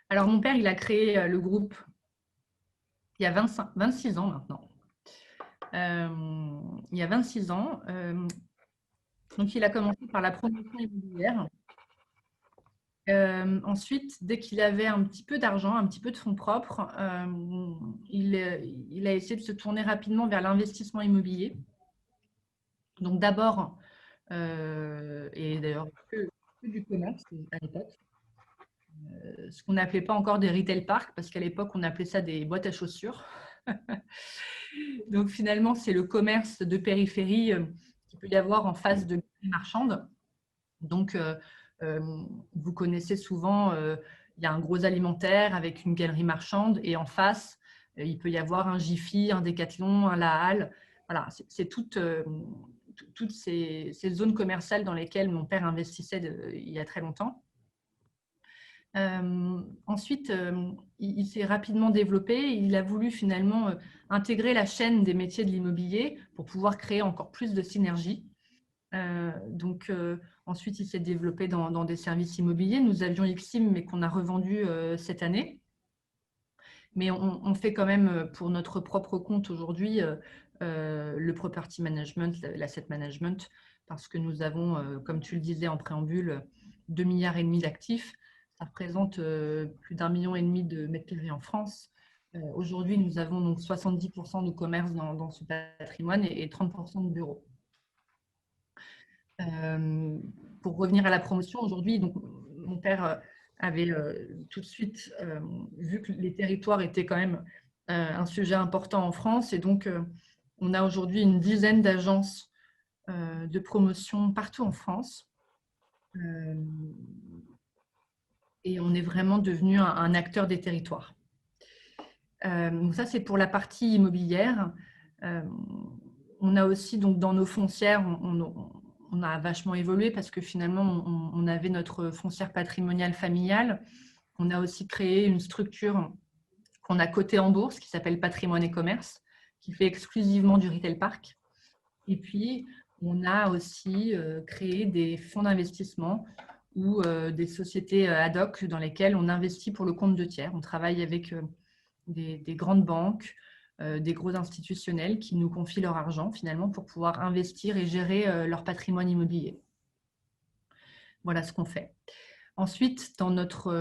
Alors, mon père, il a créé le groupe il y a 26 ans maintenant. Il y a 26 ans. Donc, il a commencé par la promotion immobilière. Ensuite, dès qu'il avait un petit peu d'argent, un petit peu de fonds propres, il a essayé de se tourner rapidement vers l'investissement immobilier. Donc, d'abord, et d'ailleurs que du commerce à l'époque, ce qu'on n'appelait pas encore des retail parks, parce qu'à l'époque, on appelait ça des boîtes à chaussures. Donc finalement, c'est le commerce de périphérie qu'il peut y avoir en face de galeries marchandes. Donc, euh, vous connaissez souvent, il y a un gros alimentaire avec une galerie marchande et en face, il peut y avoir un Jiffy, un Decathlon, un La Halle. Voilà, c'est toutes ces zones commerciales dans lesquelles mon père investissait il y a très longtemps. Ensuite, il s'est rapidement développé. Il a voulu finalement intégrer la chaîne des métiers de l'immobilier pour pouvoir créer encore plus de synergie. Donc, ensuite, il s'est développé dans des services immobiliers. Nous avions Ixim, mais qu'on a revendu cette année. Mais on fait quand même pour notre propre compte aujourd'hui le property management, l'asset management, parce que nous avons, comme tu le disais en préambule, 2,5 milliards d'actifs. Ça représente plus d'1,5 million de mètres carrés en France. Aujourd'hui, nous avons donc 70% de commerce dans ce patrimoine et 30% de bureaux. Pour revenir à la promotion, aujourd'hui, donc mon père avait tout de suite vu que les territoires étaient quand même un sujet important en France, et donc on a aujourd'hui une dizaine d'agences de promotion partout en France. Et on est vraiment devenu un acteur des territoires. Donc ça, c'est pour la partie immobilière. On a aussi, donc, dans nos foncières, on a vachement évolué parce que finalement, on avait notre foncière patrimoniale familiale. On a aussi créé une structure qu'on a cotée en bourse qui s'appelle Patrimoine et Commerce, qui fait exclusivement du retail park. Et puis, on a aussi créé des fonds d'investissement ou des sociétés ad hoc dans lesquelles on investit pour le compte de tiers. On travaille avec des grandes banques, des gros institutionnels qui nous confient leur argent finalement pour pouvoir investir et gérer leur patrimoine immobilier. Voilà ce qu'on fait. Ensuite, dans notre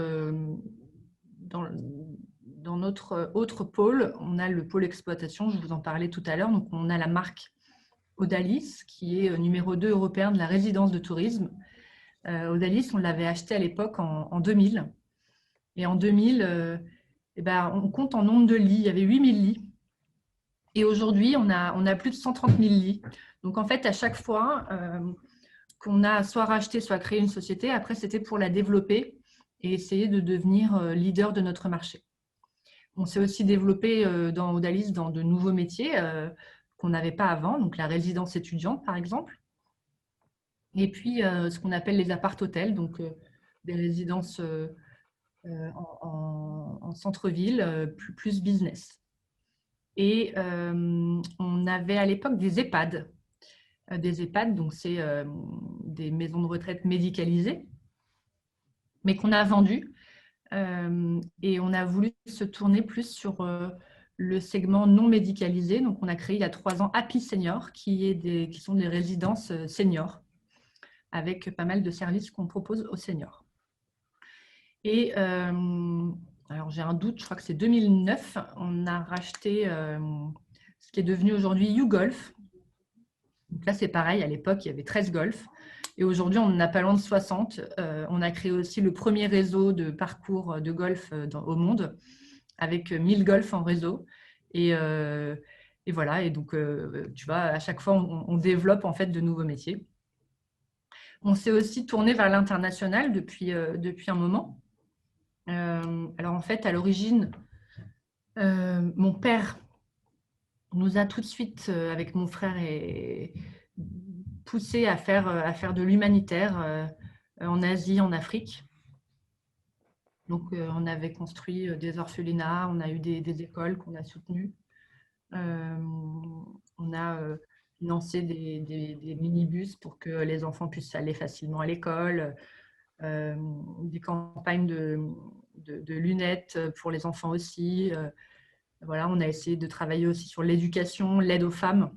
autre pôle, on a le pôle exploitation, je vous en parlais tout à l'heure. Donc, on a la marque Odalis, qui est numéro 2 européen de la résidence de tourisme. Odalis, on l'avait acheté à l'époque en 2000. Et en 2000, on compte en nombre de lits. Il y avait 8000 lits. Et aujourd'hui, on a plus de 130 000 lits. Donc, en fait, à chaque fois qu'on a soit racheté, soit créé une société, après, c'était pour la développer et essayer de devenir leader de notre marché. On s'est aussi développé dans Odalis dans de nouveaux métiers qu'on n'avait pas avant, donc la résidence étudiante, par exemple. Et puis, ce qu'on appelle les appart-hôtels, donc des résidences en centre-ville, plus business. Et on avait à l'époque des EHPAD. Des EHPAD, donc c'est des maisons de retraite médicalisées, mais qu'on a vendues. Et on a voulu se tourner plus sur le segment non médicalisé. Donc, on a créé il y a 3 ans Happy Senior, qui sont des résidences seniors, avec pas mal de services qu'on propose aux seniors. Et alors, j'ai un doute, je crois que c'est 2009, on a racheté ce qui est devenu aujourd'hui YouGolf. Donc là, c'est pareil, à l'époque, il y avait 13 golfs. Et aujourd'hui, on en a pas loin de 60. On a créé aussi le premier réseau de parcours de golf au monde, avec 1000 golfs en réseau. Et voilà, et donc, tu vois, à chaque fois, on développe en fait de nouveaux métiers. On s'est aussi tourné vers l'international depuis un moment. Alors, en fait, à l'origine, mon père nous a tout de suite, avec mon frère, poussé à faire de l'humanitaire en Asie, en Afrique. Donc, on avait construit des orphelinats, on a eu des écoles qu'on a soutenues. On a financé des minibus pour que les enfants puissent aller facilement à l'école, des campagnes de lunettes pour les enfants aussi. Voilà, on a essayé de travailler aussi sur l'éducation, l'aide aux femmes.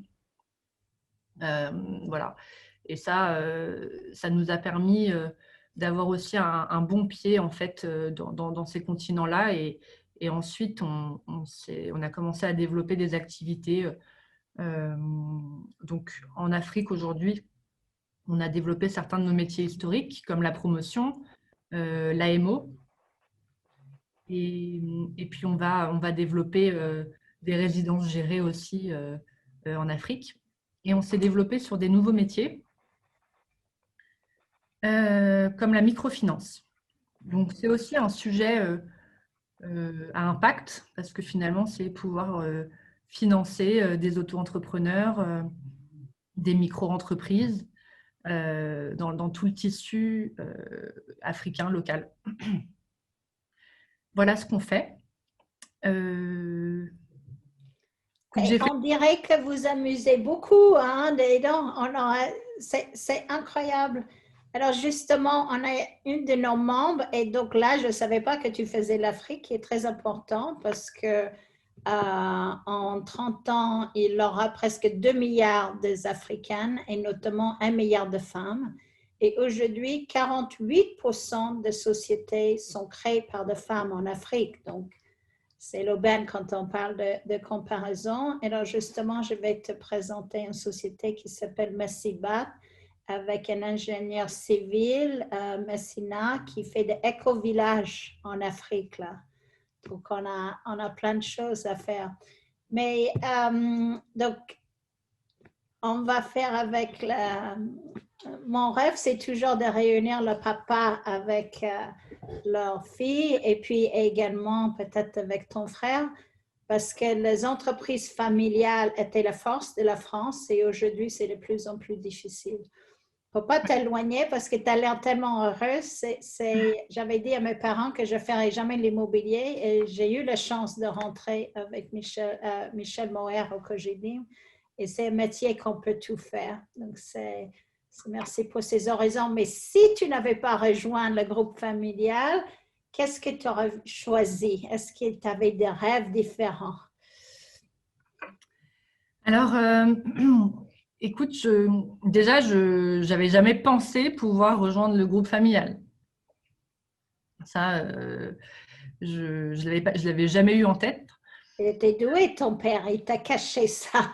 Voilà. Et ça nous a permis d'avoir aussi un bon pied en fait dans ces continents-là. Et ensuite, on a commencé à développer des activités. Donc, en Afrique aujourd'hui, on a développé certains de nos métiers historiques, comme la promotion, l'AMO. Et puis, on va développer des résidences gérées aussi en Afrique. Et on s'est développé sur des nouveaux métiers, comme la microfinance. Donc, c'est aussi un sujet à impact, parce que finalement, c'est pouvoir financer des auto-entrepreneurs, des micro-entreprises dans tout le tissu africain local. Voilà ce qu'on fait. Et on dirait que vous amusez beaucoup, hein, c'est incroyable. Alors justement, on a une de nos membres, et donc là, je ne savais pas que tu faisais l'Afrique, qui est très important parce que en 30 ans, il aura presque 2 milliards d'Africaines et notamment 1 milliard de femmes. Et aujourd'hui, 48% de sociétés sont créées par des femmes en Afrique. Donc, c'est l'aubaine quand on parle de comparaison. Et alors, justement, je vais te présenter une société qui s'appelle Messiba, avec un ingénieur civil, Messina, qui fait des éco-villages en Afrique. Là. Donc, on a plein de choses à faire. Mais, donc, on va faire avec mon rêve, c'est toujours de réunir le papa avec leur fille et puis également peut-être avec ton frère, parce que les entreprises familiales étaient la force de la France et aujourd'hui, c'est de plus en plus difficile. Il ne faut pas t'éloigner parce que tu as l'air tellement heureuse. J'avais dit à mes parents que je ne ferais jamais l'immobilier et j'ai eu la chance de rentrer avec Michel Moher au Cogedim. Et c'est un métier qu'on peut tout faire. Donc, merci pour ces oraisons. Mais si tu n'avais pas rejoint le groupe familial, qu'est-ce que tu aurais choisi? Est-ce que tu avais des rêves différents? Alors, écoute, déjà, je n'avais jamais pensé pouvoir rejoindre le groupe familial. Ça, je ne l'avais jamais eu en tête. Il était doué, ton père, il t'a caché ça.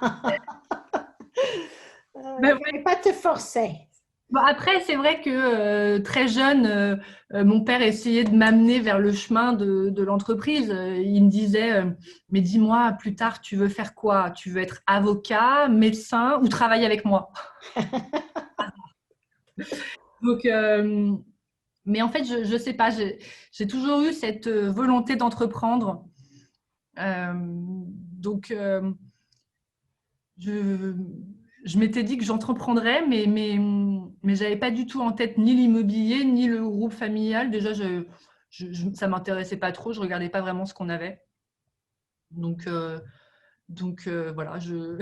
Il ne fallait pas te forcer. Bon, après, c'est vrai que très jeune, mon père essayait de m'amener vers le chemin de l'entreprise. Il me disait, mais dis-moi, plus tard, tu veux faire quoi? Tu veux être avocat, médecin ou travailler avec moi? Donc, mais en fait, je ne sais pas, j'ai toujours eu cette volonté d'entreprendre. Donc, je m'étais dit que j'entreprendrais, mais je n'avais pas du tout en tête ni l'immobilier, ni le groupe familial. Déjà, ça ne m'intéressait pas trop, je ne regardais pas vraiment ce qu'on avait. Donc voilà. Tu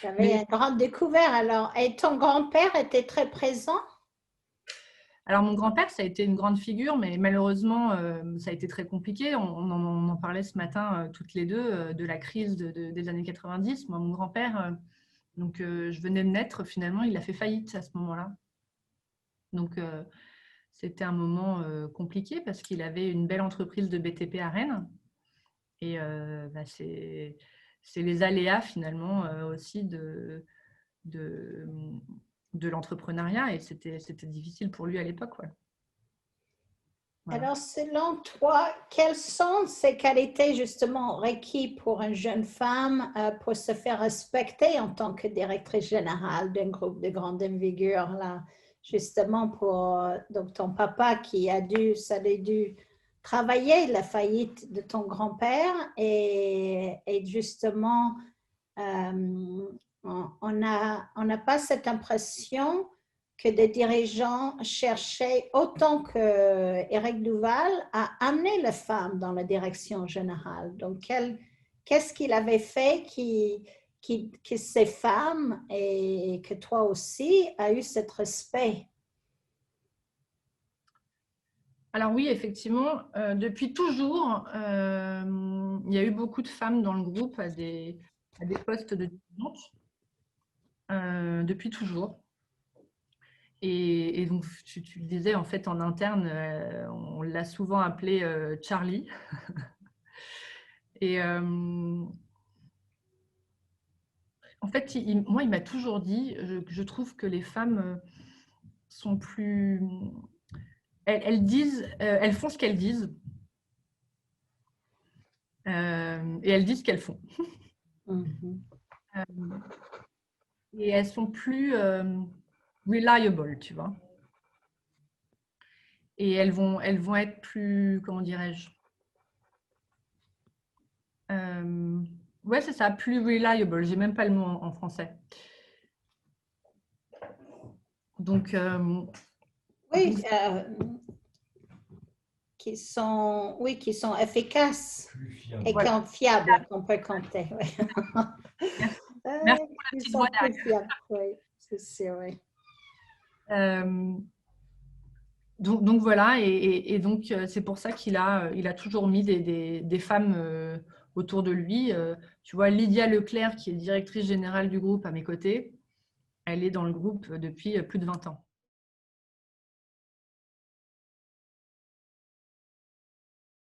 avais une grande découverte alors. Et ton grand-père était très présent? Alors, mon grand-père, ça a été une grande figure, mais malheureusement, ça a été très compliqué. On en parlait ce matin toutes les deux de la crise des années 90. Moi, mon grand-père, je venais de naître, finalement, il a fait faillite à ce moment-là. Donc, c'était un moment compliqué parce qu'il avait une belle entreprise de BTP à Rennes. Et c'est les aléas, finalement, aussi de l'entrepreneuriat. Et c'était difficile pour lui à l'époque. Ouais. Voilà. Alors, selon toi, quelles sont ces qualités justement requises pour une jeune femme pour se faire respecter en tant que directrice générale d'un groupe de grande envergure là, justement pour donc ton papa qui a dû travailler la faillite de ton grand-père et justement on n'a pas cette impression que des dirigeants cherchaient autant qu'Éric Duval à amener les femmes dans la direction générale. Donc, qu'est-ce qu'il avait fait que ces femmes et que toi aussi a eu ce respect? Alors oui, effectivement, depuis toujours, il y a eu beaucoup de femmes dans le groupe à des postes de dirigeantes, depuis toujours. Et donc, tu le disais, en fait, en interne, on l'a souvent appelé Charlie. Et en fait, moi, il m'a toujours dit, je trouve que les femmes sont plus... Elles disent, elles font ce qu'elles disent et elles disent ce qu'elles font. Et elles sont plus reliable, tu vois. Et elles vont être plus, comment dirais-je, ouais, c'est ça, plus reliable. J'ai même pas le mot en français. Donc, Oui, qui sont efficaces et voilà. fiables, qu'on peut compter. Oui. Merci. Merci pour la Ils petite sont voix plus derrière. fiables, oui, c'est sûr, oui. Donc voilà, et donc c'est pour ça qu'il a toujours mis des femmes autour de lui. Tu vois, Lydia Leclerc, qui est directrice générale du groupe à mes côtés, elle est dans le groupe depuis plus de 20 ans.